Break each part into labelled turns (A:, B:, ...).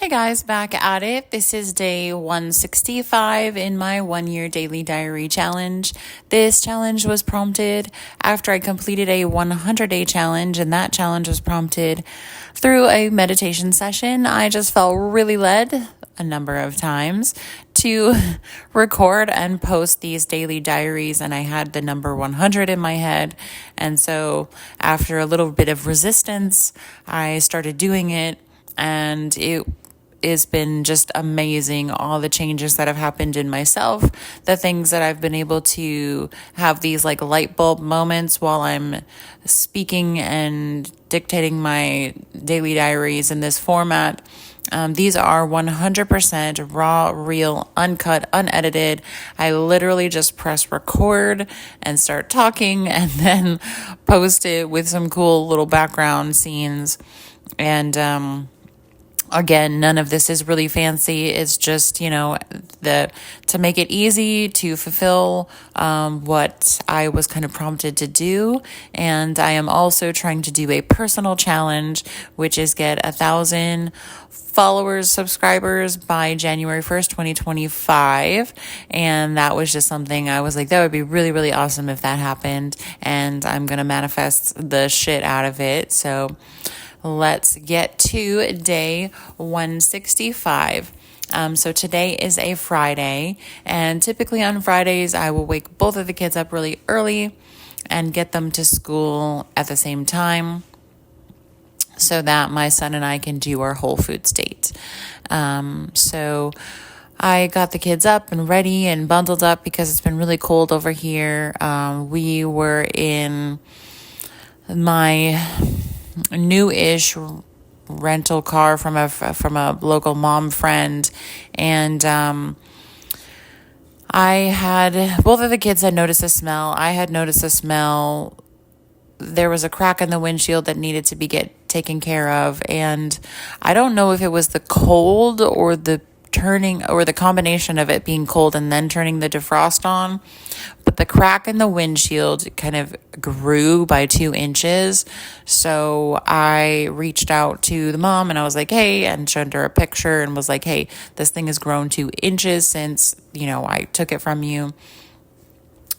A: Hey guys, back at it. This is day 165 in my 1 year daily diary challenge. This challenge was prompted after I completed a 100-day challenge, and that challenge was prompted through a meditation session. I just felt really led a number of times to record and post these daily diaries, and I had the number 100 in my head. And so after a little bit of resistance, I started doing it, and it's been just amazing, all the changes that have happened in myself, the things that I've been able to have these like light bulb moments while I'm speaking and dictating my daily diaries in this format. These are 100% raw, real, uncut, unedited. I literally just press record and start talking and then post it with some cool little background scenes. And again, none of this is really fancy. It's just, to make it easy to fulfill what I was kind of prompted to do. And I am also trying to do a personal challenge, which is get 1,000 followers, subscribers by January 1st, 2025. And that was just something I was like, that would be really, really awesome if that happened. And I'm going to manifest the shit out of it. So let's get to day 165. So today is a Friday, and typically on Fridays, I will wake both of the kids up really early and get them to school at the same time so that my son and I can do our Whole Foods date. So I got the kids up and ready and bundled up because it's been really cold over here. We were in my new-ish rental car from a local mom friend, and I had both of the kids had noticed a smell. I had noticed a smell. There was a crack in the windshield that needed to be taken care of, and I don't know if it was the cold or the combination of it being cold and then turning the defrost on, but the crack in the windshield kind of grew by 2 inches. So I reached out to the mom and I was like, hey, and showed her a picture and was like, hey, this thing has grown 2 inches since, I took it from you.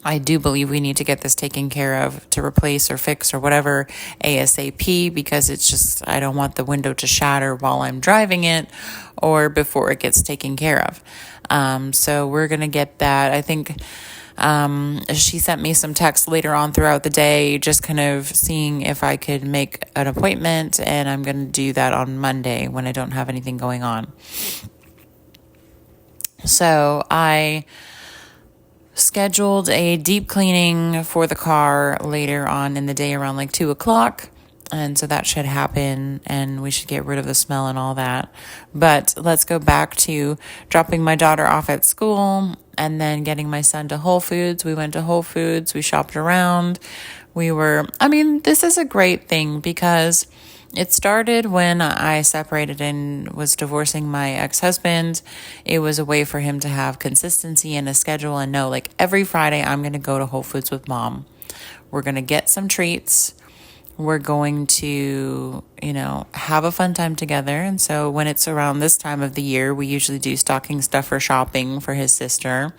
A: I do believe we need to get this taken care of to replace or fix or whatever ASAP, because it's just, I don't want the window to shatter while I'm driving it or before it gets taken care of. So we're going to get that. I think she sent me some texts later on throughout the day, just kind of seeing if I could make an appointment, and I'm going to do that on Monday when I don't have anything going on. So I scheduled a deep cleaning for the car later on in the day around like 2:00. And so that should happen and we should get rid of the smell and all that. But let's go back to dropping my daughter off at school and then getting my son to Whole Foods. We went to Whole Foods. We shopped around. This is a great thing because it started when I separated and was divorcing my ex-husband. It was a way for him to have consistency and a schedule and know, like, every Friday I'm going to go to Whole Foods with mom. We're going to get some treats. We're going to, have a fun time together. And so when it's around this time of the year, we usually do stocking stuffer shopping for his sister.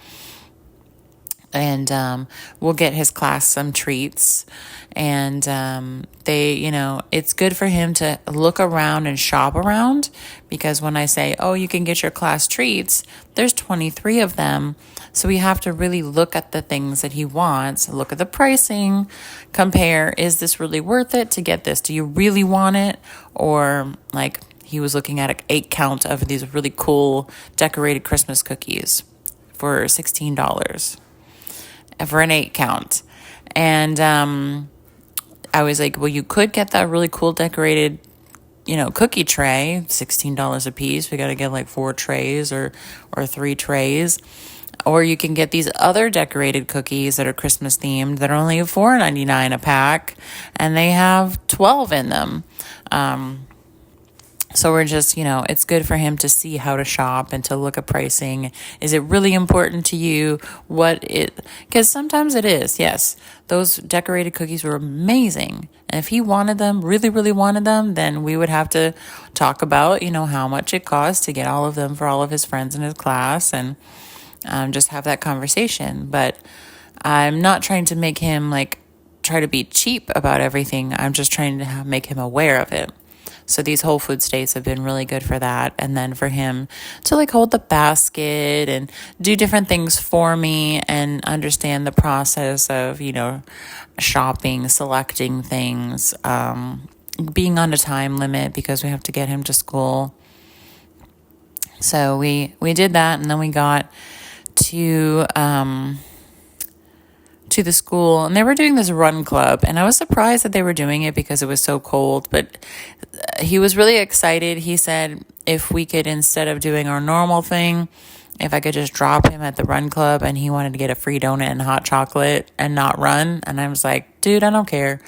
A: And we'll get his class some treats. And it's good for him to look around and shop around, because when I say, oh, you can get your class treats, there's 23 of them. So we have to really look at the things that he wants, look at the pricing, compare, is this really worth it to get this? Do you really want it? Or like he was looking at an 8-count of these really cool decorated Christmas cookies for $16 for an 8-count. And I was like, well, you could get that really cool decorated, cookie tray, $16 a piece. We got to get like 4 trays or 3 trays. Or you can get these other decorated cookies that are Christmas themed that are only $4.99 a pack, and they have 12 in them. So we're just, it's good for him to see how to shop and to look at pricing. Is it really important to you? Because sometimes it is, yes. Those decorated cookies were amazing. And if he wanted them, really, really wanted them, then we would have to talk about, how much it costs to get all of them for all of his friends in his class and just have that conversation. But I'm not trying to make him try to be cheap about everything. I'm just trying to make him aware of it. So these Whole Foods days have been really good for that. And then for him to hold the basket and do different things for me and understand the process of, shopping, selecting things, being on a time limit because we have to get him to school. So we did that, and then we got to the school, and they were doing this run club, and I was surprised that they were doing it because it was so cold, but he was really excited. He said if we could, instead of doing our normal thing, if I could just drop him at the run club, and he wanted to get a free donut and hot chocolate and not run. And I was like, dude, I don't care.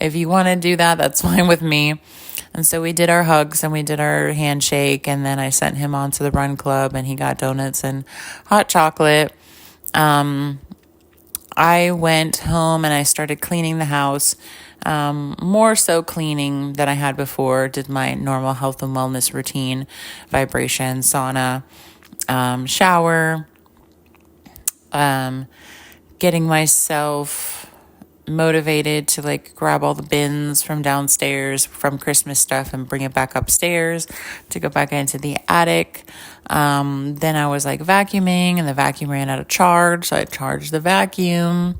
A: If you want to do that, that's fine with me. And so we did our hugs and we did our handshake, and then I sent him on to the run club, and he got donuts and hot chocolate. I went home and I started cleaning the house, more so cleaning than I had before. Did my normal health and wellness routine, vibration, sauna, shower, getting myself motivated to grab all the bins from downstairs from Christmas stuff and bring it back upstairs to go back into the attic. Then I was vacuuming, and the vacuum ran out of charge, so I charged the vacuum,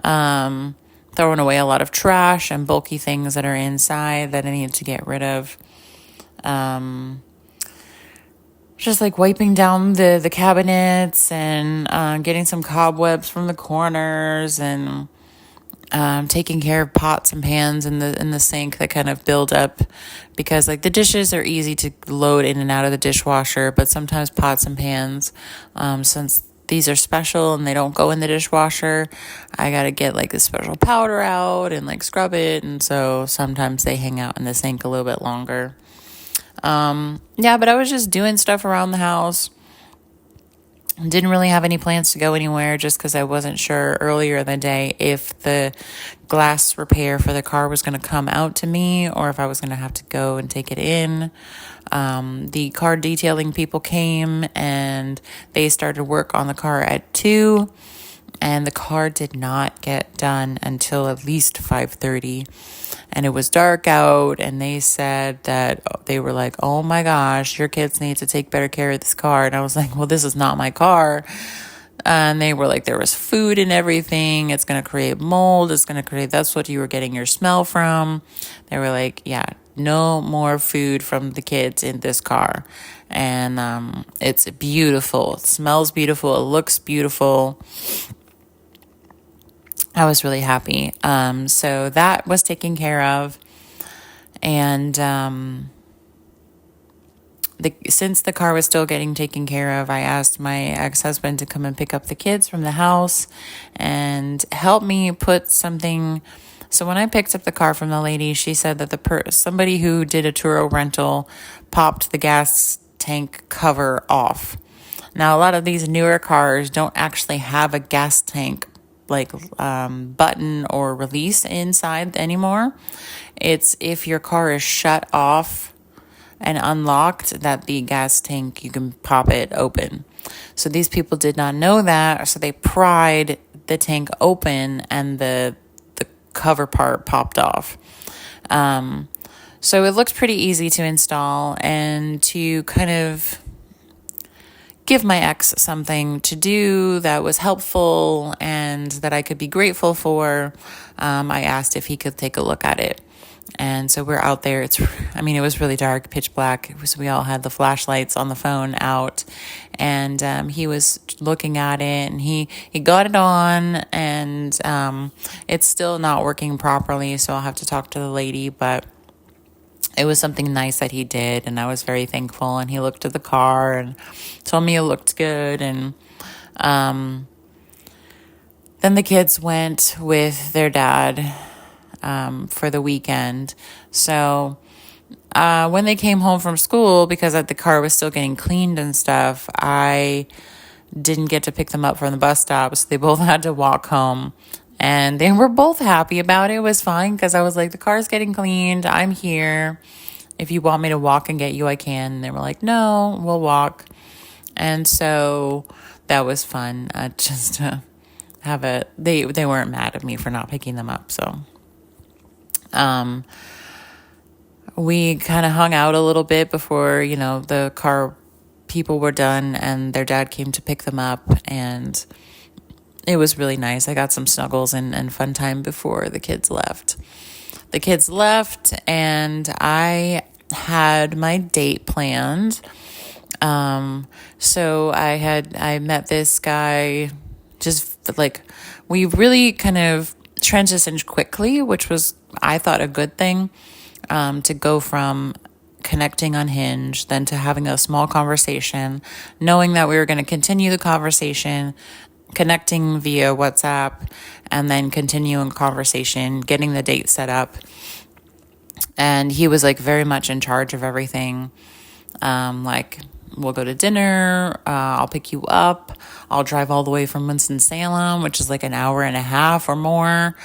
A: throwing away a lot of trash and bulky things that are inside that I need to get rid of. Just wiping down the cabinets and getting some cobwebs from the corners, and taking care of pots and pans in the sink that kind of build up, because the dishes are easy to load in and out of the dishwasher, but sometimes pots and pans, since these are special and they don't go in the dishwasher, I gotta get the special powder out and scrub it, and so sometimes they hang out in the sink a little bit longer. But I was just doing stuff around the house. Didn't really have any plans to go anywhere, just because I wasn't sure earlier in the day if the glass repair for the car was going to come out to me or if I was going to have to go and take it in. The car detailing people came and they started work on the car at 2, and the car did not get done until at least 5:30. And it was dark out, and they said that they were like, oh my gosh, your kids need to take better care of this car. And I was like, well, this is not my car. And they were like, there was food and everything. It's going to create mold. That's what you were getting your smell from. They were like, yeah, no more food from the kids in this car. And it's beautiful. It smells beautiful. It looks beautiful. I was really happy. So that was taken care of. And since the car was still getting taken care of, I asked my ex-husband to come and pick up the kids from the house and help me put something. So when I picked up the car from the lady, she said that somebody who did a Turo rental popped the gas tank cover off. Now, a lot of these newer cars don't actually have a gas tank button or release inside anymore. It's if your car is shut off and unlocked that the gas tank, you can pop it open. So these people did not know that, so they pried the tank open and the cover part popped off. So it looks pretty easy to install and to kind of give my ex something to do that was helpful and that I could be grateful for. I asked if he could take a look at it. And so we're out there. It was really dark, pitch black. We all had the flashlights on the phone out, and he was looking at it, and he got it on, and it's still not working properly. So I'll have to talk to the lady, but it was something nice that he did, and I was very thankful. And he looked at the car and told me it looked good. And then the kids went with their dad for the weekend. So When they came home from school, because the car was still getting cleaned and stuff, I didn't get to pick them up from the bus stop, so they both had to walk home. And they were both happy about it. It was fine because I was like, the car's getting cleaned. I'm here. If you want me to walk and get you, I can. And they were like, no, we'll walk. And so that was fun. Just to have it. They weren't mad at me for not picking them up. So, we kind of hung out a little bit before, the car people were done and their dad came to pick them up, and it was really nice. I got some snuggles and fun time before the kids left. The kids left and I had my date planned. So I met this guy, just like, we really kind of transitioned quickly, which was, I thought, a good thing, to go from connecting on Hinge, then to having a small conversation, knowing that we were going to continue the conversation, connecting via WhatsApp, and then continuing conversation, getting the date set up. And he was like very much in charge of everything. Like, we'll go to dinner, I'll pick you up, I'll drive all the way from Winston-Salem, which is like an hour and a half or more.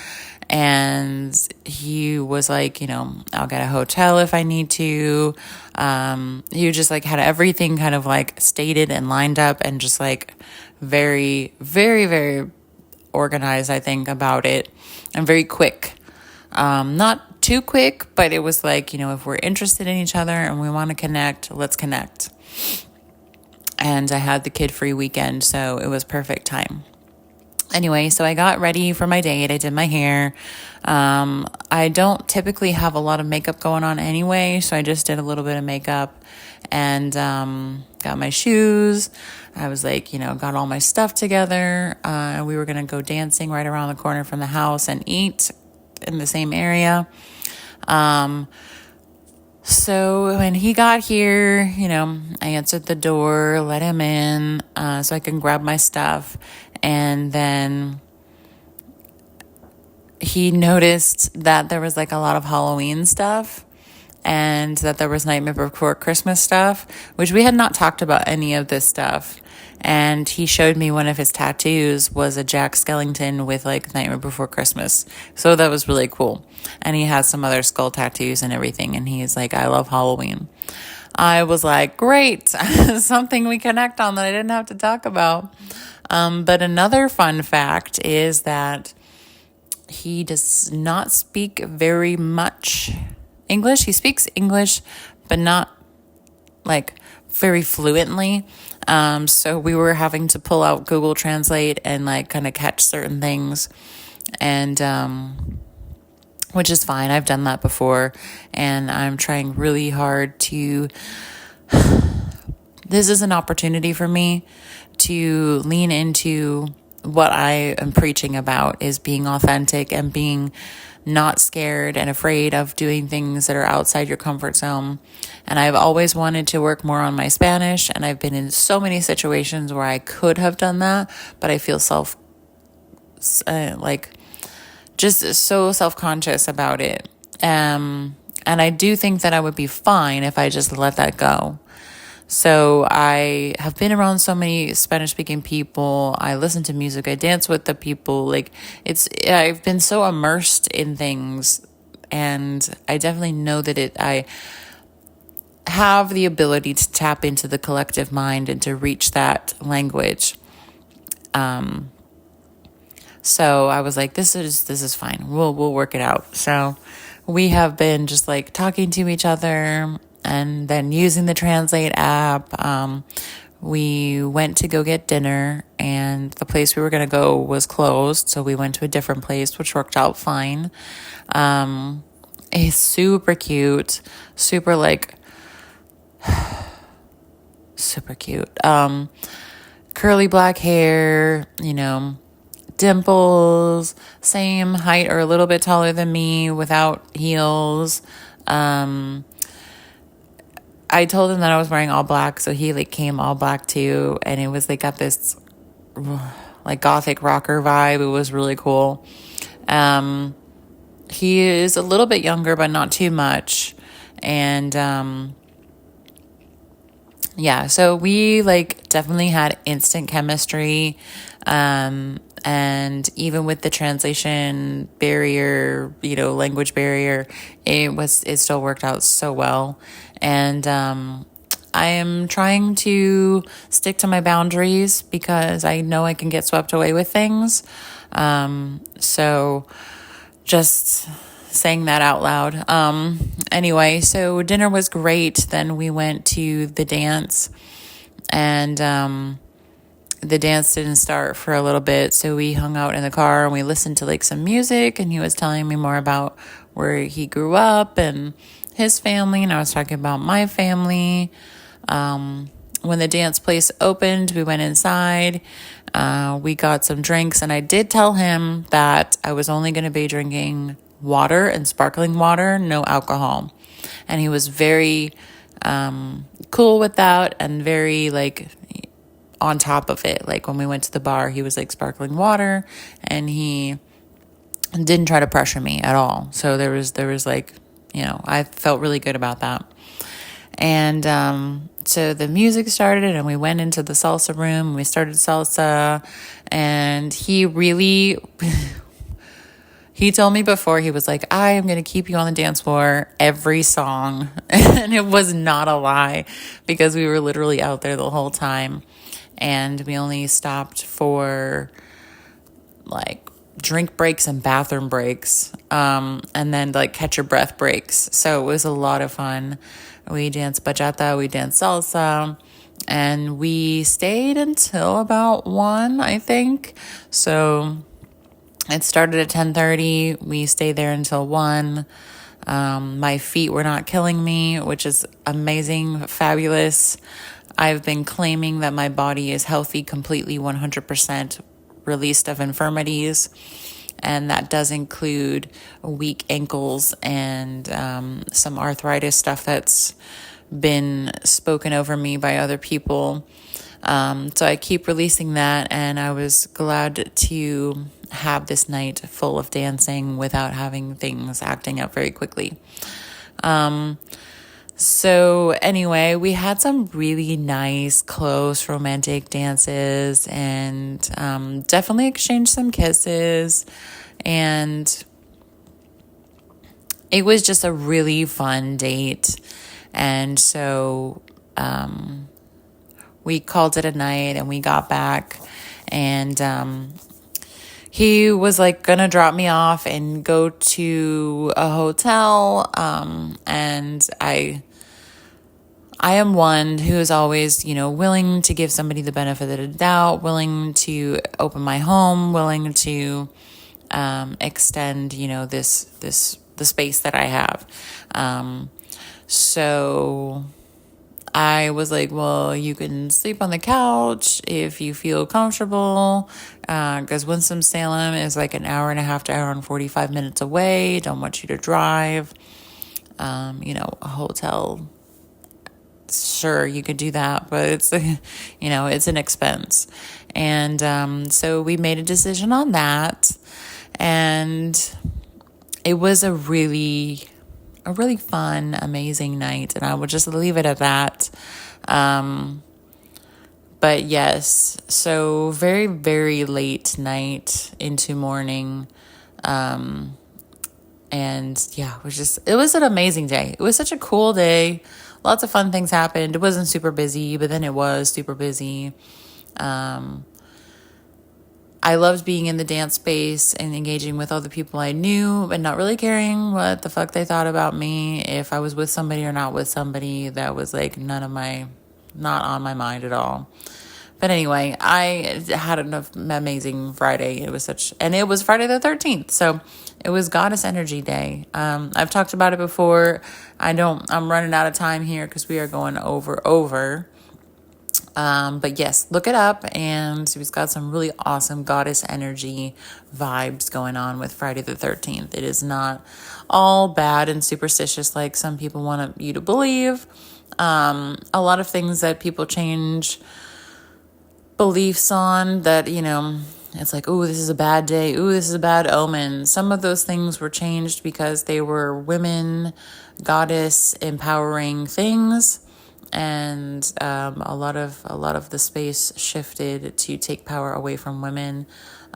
A: And he was like, I'll get a hotel if I need to. He just like had everything kind of like stated and lined up, and just like very, very, very organized, I think, about it, and very quick. Not too quick, but it was like, if we're interested in each other and we want to connect, let's connect. And I had the kid-free weekend, so it was perfect time. Anyway, so I got ready for my date. I did my hair. I don't typically have a lot of makeup going on anyway, so I just did a little bit of makeup and got my shoes. I was like, got all my stuff together. We were going to go dancing right around the corner from the house and eat in the same area. So when he got here, I answered the door, let him in, so I can grab my stuff. And then he noticed that there was like a lot of Halloween stuff, and that there was Nightmare Before Christmas stuff, which we had not talked about any of this stuff. And he showed me one of his tattoos was a Jack Skellington with like Nightmare Before Christmas. So that was really cool. And he has some other skull tattoos and everything. And he's like, I love Halloween. I was like, great, something we connect on that I didn't have to talk about. But another fun fact is that he does not speak very much English. He speaks English, but not like very fluently. So we were having to pull out Google Translate and like kind of catch certain things, and which is fine. I've done that before, and I'm trying really hard to. This is an opportunity for me to lean into what I am preaching about, is being authentic and being not scared and afraid of doing things that are outside your comfort zone. And I've always wanted to work more on my Spanish, and I've been in so many situations where I could have done that, but I feel just so self-conscious about it. And I do think that I would be fine if I just let that go. So I have been around so many Spanish-speaking people. I listen to music. I dance with the people. Like, I've been so immersed in things, and I definitely know that I have the ability to tap into the collective mind and to reach that language. So I was like, this is fine. We'll work it out. So we have been just like talking to each other, and then using the Translate app. We went to go get dinner, and the place we were going to go was closed. So we went to a different place, which worked out fine. He's super cute, super cute. Curly black hair, dimples, same height or a little bit taller than me, without heels. I told him that I was wearing all black, so he came all black too, and it was got this gothic rocker vibe. It was really cool. He is a little bit younger, but not too much, And yeah, so we like definitely had instant chemistry. And even with the translation barrier, language barrier, it still worked out so well. And I am trying to stick to my boundaries because I know I can get swept away with things. So just saying that out loud. Anyway, so dinner was great. Then we went to the dance, and the dance didn't start for a little bit. So we hung out in the car and we listened to like some music, and he was telling me more about where he grew up and his family. And I was talking about my family. When the dance place opened, we went inside. We got some drinks, and I did tell him that I was only going to be drinking water and sparkling water, no alcohol. And he was very cool with that and very like on top of it. Like when we went to the bar, he was like sparkling water, and he didn't try to pressure me at all. So there was like, I felt really good about that. And so the music started, and we went into the salsa room. We started salsa, and he really, he told me before, he was like, I am going to keep you on the dance floor every song. And it was not a lie, because we were literally out there the whole time. And we only stopped for like drink breaks and bathroom breaks, and then like catch your breath breaks. So it was a lot of fun. We danced bachata, we danced salsa, and we stayed until about 1, I think. So it started at 10:30. We stayed there until 1. My feet were not killing me, which is amazing, fabulous. I've been claiming that my body is healthy, completely 100% released of infirmities. And that does include weak ankles and some arthritis stuff that's been spoken over me by other people. So I keep releasing that, and I was glad to have this night full of dancing without having things acting up very quickly. So anyway, we had some really nice, close, romantic dances, and definitely exchanged some kisses. And it was just a really fun date. And so we called it a night, and we got back, and he was like gonna drop me off and go to a hotel. And I am one who is always, willing to give somebody the benefit of the doubt, willing to open my home, willing to extend, the space that I have. So I was like, well, you can sleep on the couch if you feel comfortable, because Winston-Salem is like an hour and a half to hour and 45 minutes away. Don't want you to drive. A hotel, sure, you could do that, but it's, it's an expense. And so we made a decision on that, and it was a really fun, amazing night, and I will just leave it at that. But yes, so very, very late night into morning. And yeah, it was an amazing day. It was such a cool day. Lots of fun things happened. It wasn't super busy, but then it was super busy. I loved being in the dance space and engaging with all the people I knew, but not really caring what the fuck they thought about me, if I was with somebody or not with somebody. That was like not on my mind at all. But anyway, I had an amazing Friday. It was Friday the 13th. So it was Goddess Energy Day. I've talked about it before. I'm running out of time here because we are going over. But yes, look it up, and we've got some really awesome goddess energy vibes going on with Friday the 13th. It is not all bad and superstitious like some people want you to believe. A lot of things that people change beliefs on that, it's like, oh, this is a bad day. Ooh, this is a bad omen. Some of those things were changed because they were women, goddess empowering things. And a lot of the space shifted to take power away from women,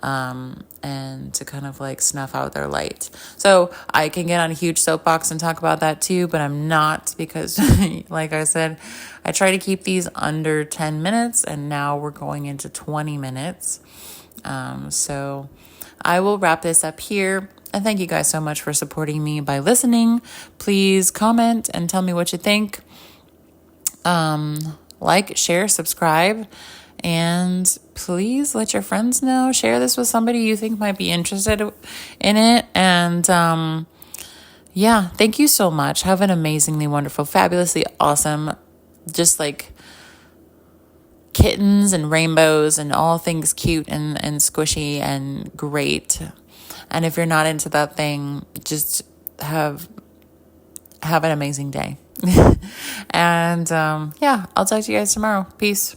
A: and to kind of like snuff out their light. So I can get on a huge soapbox and talk about that too, but I'm not, because like I said, I try to keep these under 10 minutes, and now we're going into 20 minutes. So I will wrap this up here. And thank you guys so much for supporting me by listening. Please comment and tell me what you think. Like, share, subscribe, and please let your friends know. Share this with somebody you think might be interested in it. And yeah, thank you so much. Have an amazingly wonderful, fabulously awesome, just like kittens and rainbows and all things cute and squishy and great. And if you're not into that thing, just have an amazing day. And yeah, I'll talk to you guys tomorrow. Peace.